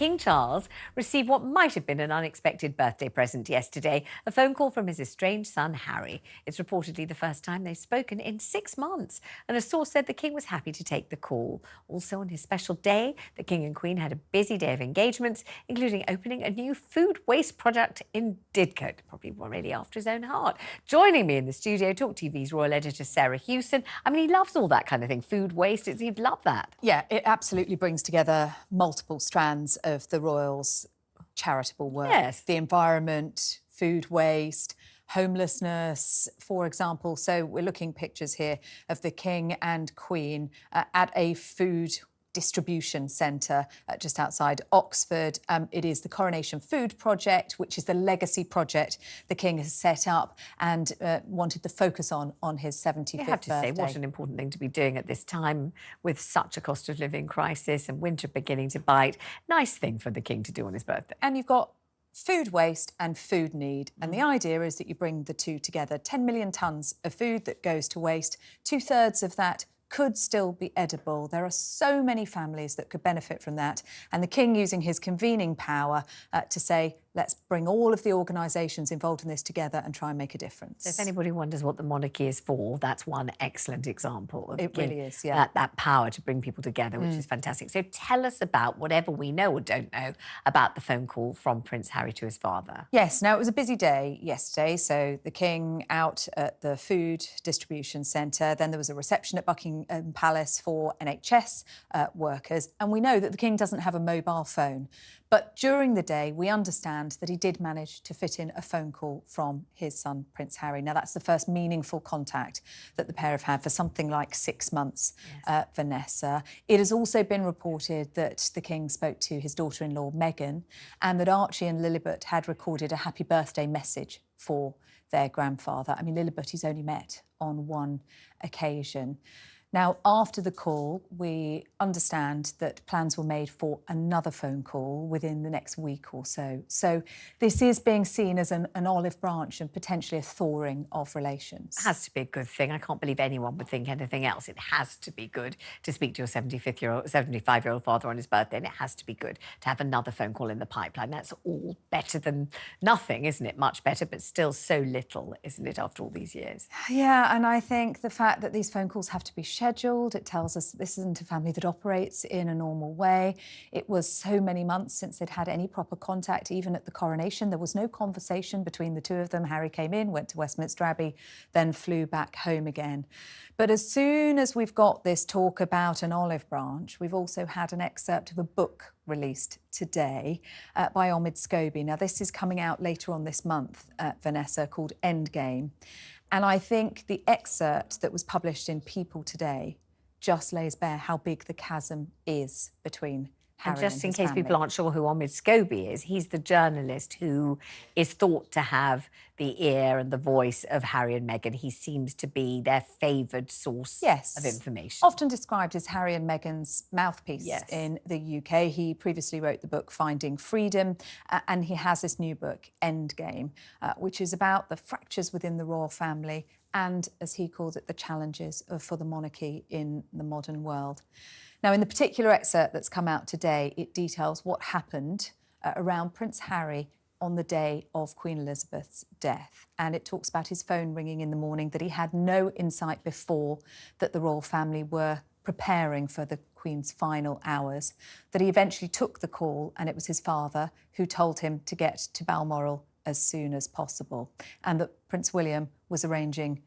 King Charles received what might have been an unexpected birthday present yesterday, a phone call from his estranged son, Harry. It's reportedly the first time they've spoken in 6 months, and a source said the King was happy to take the call. Also on his special day, the King and Queen had a busy day of engagements, including opening a new food waste project in Didcot, probably really after his own heart. Joining me in the studio, Talk TV's royal editor, Sarah Hewson. I mean, he loves all that kind of thing, food waste, he'd love that. Yeah, it absolutely brings together multiple strands of the royals' charitable work. Yes. The environment, food waste, homelessness, for example. So we're looking pictures here of the King and Queen at a food distribution centre just outside Oxford. It is the Coronation Food Project, which is the legacy project the King has set up and wanted to focus on his 75th birthday. You have to say, what an important thing to be doing at this time with such a cost of living crisis and winter beginning to bite. Nice thing for the King to do on his birthday. And you've got food waste and food need. And the idea is that you bring the two together. 10 million tonnes of food that goes to waste. 2/3 of that could still be edible. There are so many families that could benefit from that. And the King using his convening power to say, let's bring all of the organisations involved in this together and try and make a difference. So if anybody wonders what the monarchy is for, that's one excellent example. It really is, yeah. That power to bring people together, which is fantastic. So tell us about whatever we know or don't know about the phone call from Prince Harry to his father. Yes, now it was a busy day yesterday. So the King out at the food distribution centre. Then there was a reception at Buckingham Palace for NHS workers. And we know that the King doesn't have a mobile phone. But during the day, we understand that he did manage to fit in a phone call from his son, Prince Harry. Now, that's the first meaningful contact that the pair have had for something like 6 months, Yes. Vanessa. It has also been reported that the King spoke to his daughter-in-law, Meghan, and that Archie and Lilibet had recorded a happy birthday message for their grandfather. I mean, Lilibet he's only met on one occasion. Now, after the call, we understand that plans were made for another phone call within the next week or so. So this is being seen as an olive branch and potentially a thawing of relations. It has to be a good thing. I can't believe anyone would think anything else. It has to be good to speak to your 75-year-old father on his birthday, and it has to be good to have another phone call in the pipeline. That's all better than nothing, isn't it? Much better, but still so little, isn't it, after all these years? Yeah, and I think the fact that these phone calls have to be scheduled, it tells us this isn't a family that operates in a normal way. It was so many months since they'd had any proper contact, even at the coronation. There was no conversation between the two of them. Harry came in, went to Westminster Abbey, then flew back home again. But as soon as we've got this talk about an olive branch, we've also had an excerpt of a book released today by Omid Scobie. Now, this is coming out later on this month, Vanessa, called Endgame. And I think the excerpt that was published in People today just lays bare how big the chasm is between Harry And just in his case family. people aren't sure who Omid Scobie is, he's the journalist who is thought to have the ear and the voice of Harry and Meghan. He seems to be their favoured source of information. Often described as Harry and Meghan's mouthpiece in the UK. He previously wrote the book Finding Freedom, and he has this new book, Endgame, which is about the fractures within the royal family and, as he calls it, the challenges for the monarchy in the modern world. Now, in the particular excerpt that's come out today, it details what happened around Prince Harry on the day of Queen Elizabeth's death. And it talks about his phone ringing in the morning, that he had no insight before that the royal family were preparing for the Queen's final hours, that he eventually took the call and it was his father who told him to get to Balmoral as soon as possible, and that Prince William was arranging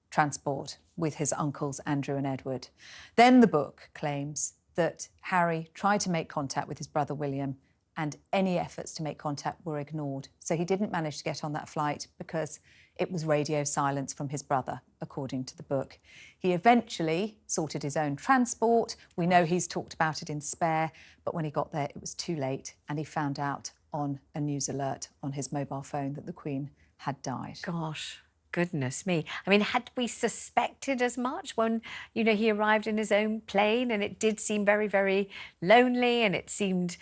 transport with his uncles Andrew and Edward. Then the book claims that Harry tried to make contact with his brother William and any efforts to make contact were ignored. So he didn't manage to get on that flight because it was radio silence from his brother, according to the book. He eventually sorted his own transport. We know he's talked about it in Spare, but when he got there, it was too late and he found out on a news alert on his mobile phone that the Queen had died. Gosh. Goodness me. I mean, had we suspected as much when, you know, he arrived in his own plane, and it did seem very, very lonely, and it seemed,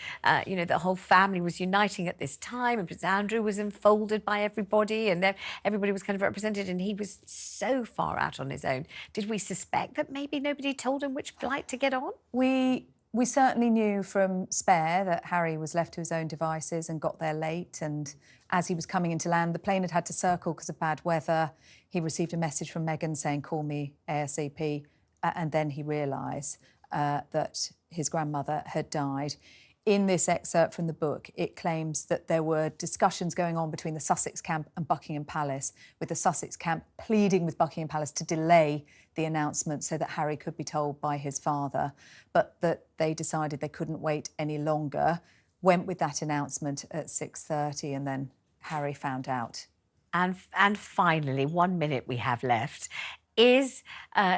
you know, the whole family was uniting at this time, and Prince Andrew was enfolded by everybody, and everybody was kind of represented, and he was so far out on his own. Did we suspect that maybe nobody told him which flight to get on? We We certainly knew from Spare that Harry was left to his own devices and got there late. And as he was coming into land, the plane had to circle because of bad weather. He received a message from Meghan saying, "Call me ASAP." And then he realised that his grandmother had died. In this excerpt from the book, it claims that there were discussions going on between the Sussex camp and Buckingham Palace, with the Sussex camp pleading with Buckingham Palace to delay the announcement so that Harry could be told by his father, but that they decided they couldn't wait any longer, went with that announcement at 6:30, and then Harry found out. And finally, 1 minute we have left. Is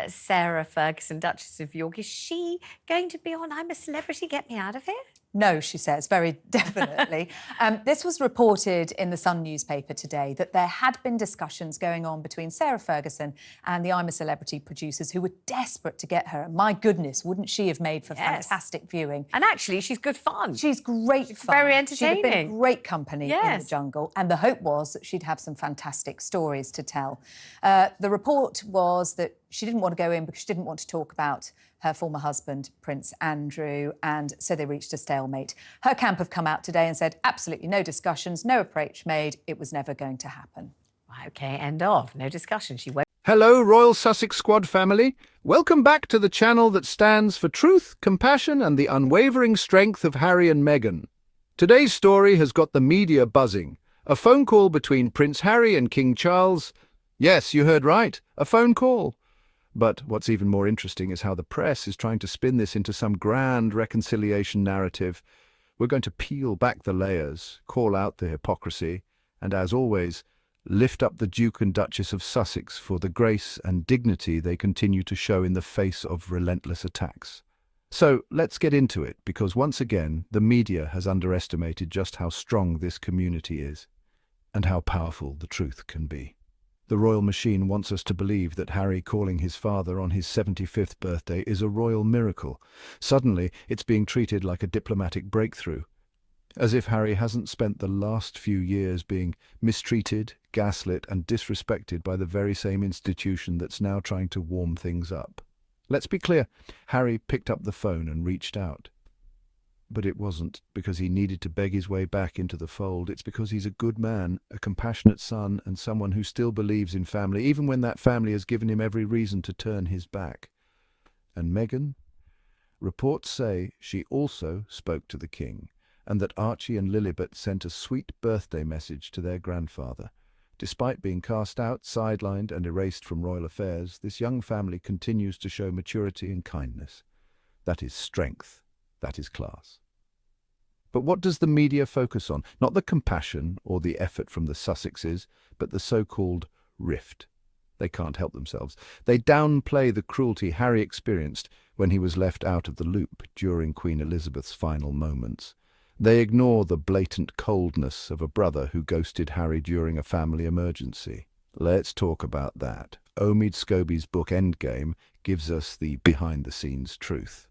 Sarah Ferguson, Duchess of York, is she going to be on I'm a Celebrity, Get Me Out of Here? No, she says, very definitely. This was reported in the Sun newspaper today that there had been discussions going on between Sarah Ferguson and the I'm a Celebrity producers who were desperate to get her. And my goodness, wouldn't she have made for fantastic viewing? And actually, she's good fun. She's great fun. Very entertaining. She'd have been great company in the jungle. And the hope was that she'd have some fantastic stories to tell. The report was that she didn't want to go in because she didn't want to talk about her former husband, Prince Andrew, and so they reached a stalemate. Her camp have come out today and said absolutely no discussions, no approach made. It was never going to happen. OK, end of. No discussion. She won't. Hello, Royal Sussex Squad family. Welcome back to the channel that stands for truth, compassion and the unwavering strength of Harry and Meghan. Today's story has got the media buzzing. A phone call between Prince Harry and King Charles. Yes, you heard right, a phone call. But what's even more interesting is how the press is trying to spin this into some grand reconciliation narrative. We're going to peel back the layers, call out the hypocrisy, and as always, lift up the Duke and Duchess of Sussex for the grace and dignity they continue to show in the face of relentless attacks. So let's get into it, because once again, the media has underestimated just how strong this community is, and how powerful the truth can be. The royal machine wants us to believe that Harry calling his father on his 75th birthday is a royal miracle. Suddenly, it's being treated like a diplomatic breakthrough, as if Harry hasn't spent the last few years being mistreated, gaslit and disrespected by the very same institution that's now trying to warm things up. Let's be clear, Harry picked up the phone and reached out. But it wasn't because he needed to beg his way back into the fold. It's because he's a good man, a compassionate son, and someone who still believes in family, even when that family has given him every reason to turn his back. And Meghan? Reports say she also spoke to the king, and that Archie and Lilibet sent a sweet birthday message to their grandfather. Despite being cast out, sidelined, and erased from royal affairs, this young family continues to show maturity and kindness. That is strength. That is class. But what does the media focus on? Not the compassion or the effort from the Sussexes, but the so-called rift. They can't help themselves. They downplay the cruelty Harry experienced when he was left out of the loop during Queen Elizabeth's final moments. They ignore the blatant coldness of a brother who ghosted Harry during a family emergency. Let's talk about that. Omid Scobie's book Endgame gives us the behind-the-scenes truth.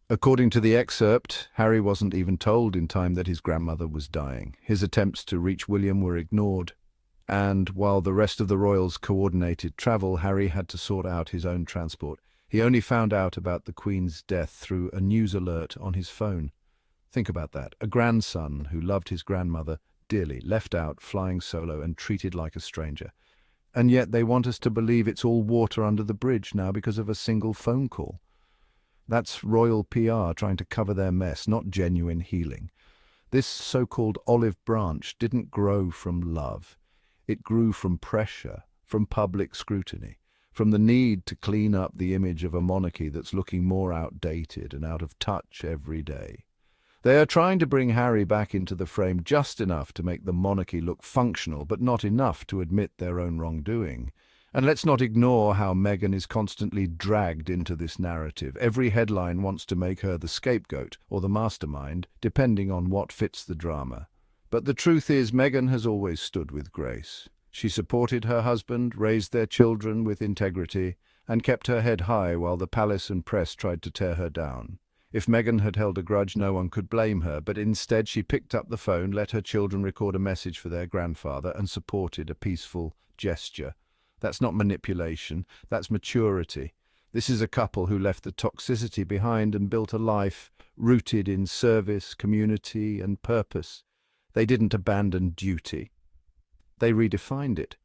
According to the excerpt, Harry wasn't even told in time that his grandmother was dying. His attempts to reach William were ignored, and while the rest of the royals coordinated travel, Harry had to sort out his own transport. He only found out about the Queen's death through a news alert on his phone. Think about that. A grandson who loved his grandmother dearly, left out, flying solo, and treated like a stranger. And yet they want us to believe it's all water under the bridge now because of a single phone call. That's royal PR trying to cover their mess, not genuine healing. This so-called olive branch didn't grow from love. It grew from pressure, from public scrutiny, from the need to clean up the image of a monarchy that's looking more outdated and out of touch every day. They are trying to bring Harry back into the frame just enough to make the monarchy look functional, but not enough to admit their own wrongdoing. And let's not ignore how Meghan is constantly dragged into this narrative. Every headline wants to make her the scapegoat or the mastermind, depending on what fits the drama. But the truth is, Meghan has always stood with grace. She supported her husband, raised their children with integrity, and kept her head high while the palace and press tried to tear her down. If Meghan had held a grudge, no one could blame her, but instead she picked up the phone, let her children record a message for their grandfather, and supported a peaceful gesture. That's not manipulation, that's maturity. This is a couple who left the toxicity behind and built a life rooted in service, community, and purpose. They didn't abandon duty. They redefined it.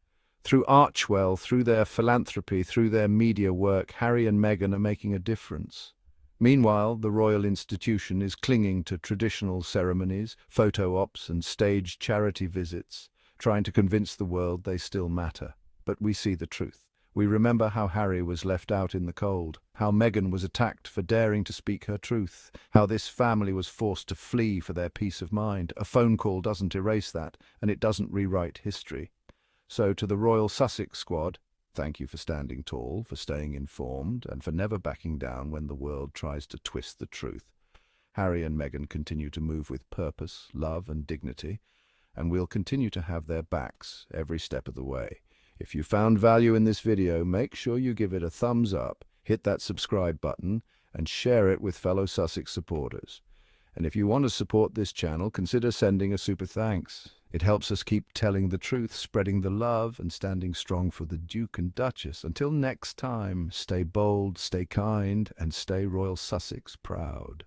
Through Archwell, through their philanthropy, through their media work, Harry and Meghan are making a difference. Meanwhile, the royal institution is clinging to traditional ceremonies, photo ops, and staged charity visits, trying to convince the world they still matter. But we see the truth. We remember how Harry was left out in the cold, how Meghan was attacked for daring to speak her truth, how this family was forced to flee for their peace of mind. A phone call doesn't erase that, and it doesn't rewrite history. So to the Royal Sussex squad, thank you for standing tall, for staying informed, and for never backing down when the world tries to twist the truth. Harry and Meghan continue to move with purpose, love, and dignity, and we'll continue to have their backs every step of the way. If you found value in this video, make sure you give it a thumbs up, hit that subscribe button, and share it with fellow Sussex supporters. And if you want to support this channel, consider sending a super thanks. It helps us keep telling the truth, spreading the love, and standing strong for the Duke and Duchess. Until next time, stay bold, stay kind, and stay Royal Sussex proud.